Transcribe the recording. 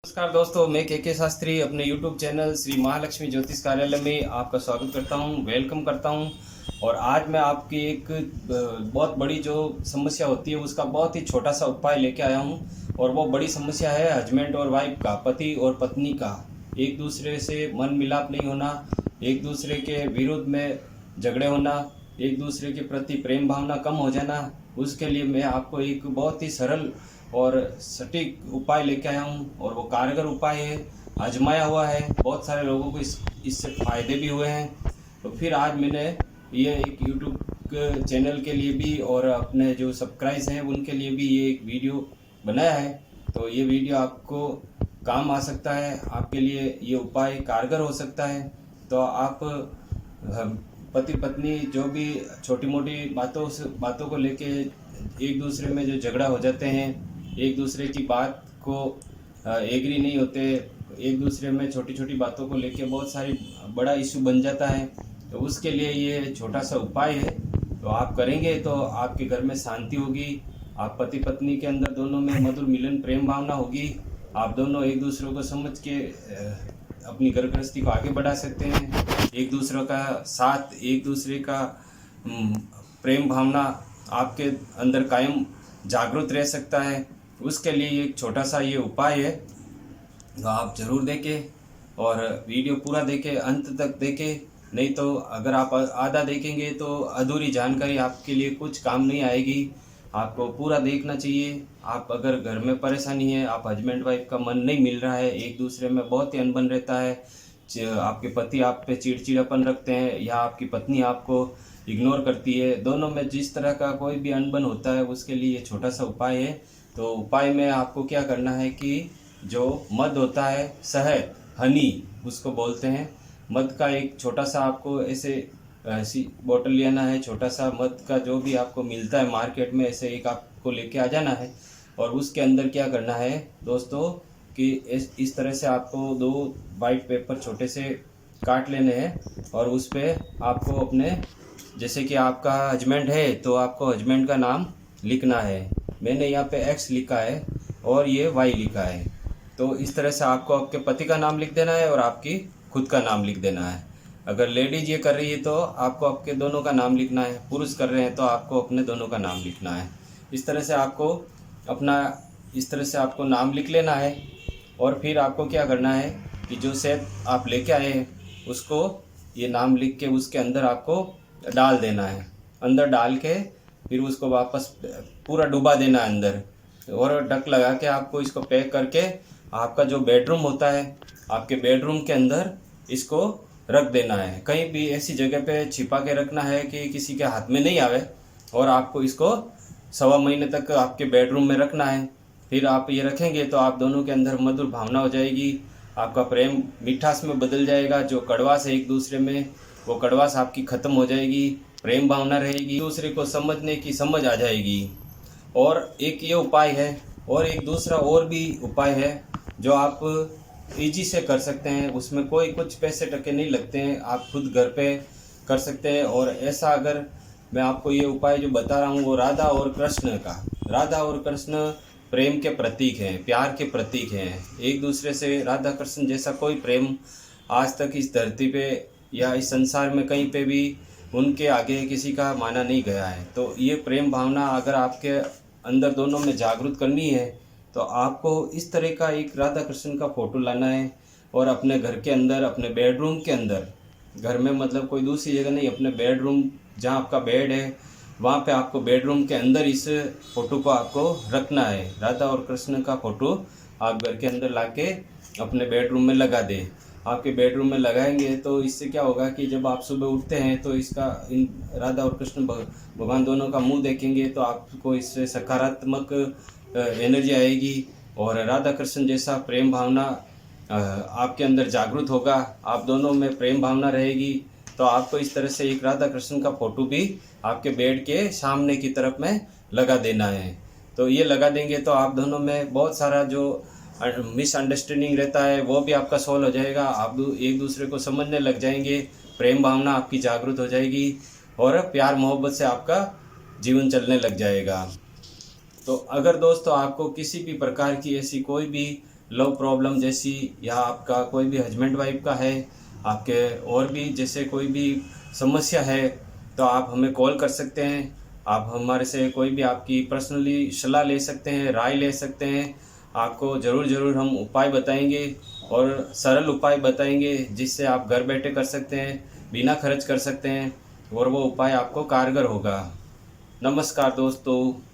नमस्कार दोस्तों, मैं के शास्त्री अपने YouTube चैनल श्री महालक्ष्मी ज्योतिष कार्यालय में आपका स्वागत करता हूं, वेलकम करता हूं। और आज मैं आपकी एक बहुत बड़ी जो समस्या होती है उसका बहुत ही छोटा सा उपाय लेके आया हूं। और वो बड़ी समस्या है हस्बैंड और वाइफ का, पति और पत्नी का एक दूसरे से मन मिलाप नहीं होना, एक दूसरे के विरुद्ध में झगड़े होना, एक दूसरे के प्रति प्रेम भावना कम हो जाना। उसके लिए मैं आपको एक बहुत ही सरल और सटीक उपाय लेके आया हूँ और वो कारगर उपाय है, आजमाया हुआ है, बहुत सारे लोगों को इससे फ़ायदे भी हुए हैं। तो फिर आज मैंने ये एक यूट्यूब चैनल के लिए भी और अपने जो सब्सक्राइब हैं उनके लिए भी ये एक वीडियो बनाया है। तो ये वीडियो आपको काम आ सकता है, आपके लिए ये उपाय कारगर हो सकता है। तो आप पति पत्नी जो भी छोटी मोटी बातों को लेके एक दूसरे में जो झगड़ा हो जाते हैं, एक दूसरे की बात को एग्री नहीं होते, एक दूसरे में छोटी छोटी बातों को लेके बहुत सारी बड़ा इशू बन जाता है। तो उसके लिए ये छोटा सा उपाय है। तो आप करेंगे तो आपके घर में शांति होगी, आप पति पत्नी के अंदर दोनों में मधुर मिलन प्रेम भावना होगी, आप दोनों एक दूसरे को समझ के अपनी घर गृहस्थी को आगे बढ़ा सकते हैं। एक दूसरे का साथ, एक दूसरे का प्रेम भावना आपके अंदर कायम जागरूक रह सकता है। उसके लिए एक छोटा सा ये उपाय है, तो आप ज़रूर देखें और वीडियो पूरा देखें, अंत तक देखें। नहीं तो अगर आप आधा देखेंगे तो अधूरी जानकारी आपके लिए कुछ काम नहीं आएगी, आपको पूरा देखना चाहिए। आप अगर घर में परेशानी है, आप हस्बैंड वाइफ का मन नहीं मिल रहा है, एक दूसरे में बहुत ही अनबन रहता है, आपके पति आप पे चिड़चिड़ापन रखते हैं या आपकी पत्नी आपको इग्नोर करती है, दोनों में जिस तरह का कोई भी अनबन होता है, उसके लिए ये छोटा सा उपाय है। तो उपाय में आपको क्या करना है कि जो मध होता है, शहद, हनी उसको बोलते हैं, मध का एक छोटा सा आपको ऐसी बोतल लेना है। छोटा सा मध का जो भी आपको मिलता है मार्केट में, ऐसे एक आपको लेके आ जाना है। और उसके अंदर क्या करना है दोस्तों कि इस तरह से आपको 2 वाइट पेपर छोटे से काट लेने हैं और उस पर आपको अपने, जैसे कि आपका हस्बैंड है तो आपको हस्बैंड का नाम लिखना है। मैंने यहाँ पे एक्स लिखा है और ये वाई लिखा है। तो इस तरह से आपको आपके पति का नाम लिख देना है और आपकी खुद का नाम लिख देना है। अगर लेडीज ये कर रही है तो आपको आपके दोनों का नाम लिखना है, पुरुष कर रहे हैं तो आपको अपने दोनों का नाम लिखना है। इस तरह से आपको नाम लिख लेना है। और फिर आपको क्या करना है कि जो शहद आप लेके आए हैं उसको ये नाम लिख के उसके अंदर आपको डाल देना है। अंदर डाल के फिर उसको वापस पूरा डुबा देना है अंदर और ढक लगा के आपको इसको पैक करके आपका जो बेडरूम होता है, आपके बेडरूम के अंदर इसको रख देना है। कहीं भी ऐसी जगह पे छिपा के रखना है कि किसी के हाथ में नहीं आवे। और आपको इसको 1.25 महीने तक आपके बेडरूम में रखना है। फिर आप ये रखेंगे तो आप दोनों के अंदर मधुर भावना हो जाएगी, आपका प्रेम मिठास में बदल जाएगा। जो कड़वास है एक दूसरे में, वो कड़वास आपकी ख़त्म हो जाएगी, प्रेम भावना रहेगी, दूसरे को समझने की समझ आ जाएगी। और एक ये उपाय है और एक दूसरा और भी उपाय है जो आप इजी से कर सकते हैं, उसमें कोई कुछ पैसे टके नहीं लगते हैं, आप खुद घर पे कर सकते हैं। और ऐसा अगर मैं आपको ये उपाय जो बता रहा हूँ वो राधा और कृष्ण प्रेम के प्रतीक हैं, प्यार के प्रतीक हैं। एक दूसरे से राधा कृष्ण जैसा कोई प्रेम आज तक इस धरती पे या इस संसार में कहीं पे भी उनके आगे किसी का माना नहीं गया है। तो ये प्रेम भावना अगर आपके अंदर दोनों में जागरूक करनी है तो आपको इस तरह का एक राधा कृष्ण का फ़ोटो लाना है और अपने घर के अंदर, अपने बेडरूम के अंदर, घर में मतलब कोई दूसरी जगह नहीं, अपने बेडरूम जहाँ आपका बेड है वहाँ पे आपको बेडरूम के अंदर इस फ़ोटो को आपको रखना है। राधा और कृष्ण का फ़ोटो आप घर के अंदर लाके अपने बेडरूम में लगा दें। आपके बेडरूम में लगाएंगे तो इससे क्या होगा कि जब आप सुबह उठते हैं तो इन राधा और कृष्ण भगवान दोनों का मुंह देखेंगे तो आपको इससे सकारात्मक एनर्जी आएगी और राधा कृष्ण जैसा प्रेम भावना आपके अंदर जागृत होगा, आप दोनों में प्रेम भावना रहेगी। तो आपको इस तरह से एक राधा कृष्ण का फ़ोटो भी आपके बेड के सामने की तरफ में लगा देना है। तो ये लगा देंगे तो आप दोनों में बहुत सारा जो मिसअंडरस्टैंडिंग रहता है वो भी आपका सॉल्व हो जाएगा। आप एक दूसरे को समझने लग जाएंगे, प्रेम भावना आपकी जागृत हो जाएगी और प्यार मोहब्बत से आपका जीवन चलने लग जाएगा। तो अगर दोस्तों आपको किसी भी प्रकार की ऐसी कोई भी लव प्रॉब्लम जैसी, या आपका कोई भी हस्बैंड वाइफ का है, आपके और भी जैसे कोई भी समस्या है, तो आप हमें कॉल कर सकते हैं। आप हमारे से कोई भी आपकी पर्सनली सलाह ले सकते हैं, राय ले सकते हैं। आपको ज़रूर हम उपाय बताएंगे और सरल उपाय बताएंगे जिससे आप घर बैठे कर सकते हैं, बिना खर्च कर सकते हैं, और वो उपाय आपको कारगर होगा। नमस्कार दोस्तों।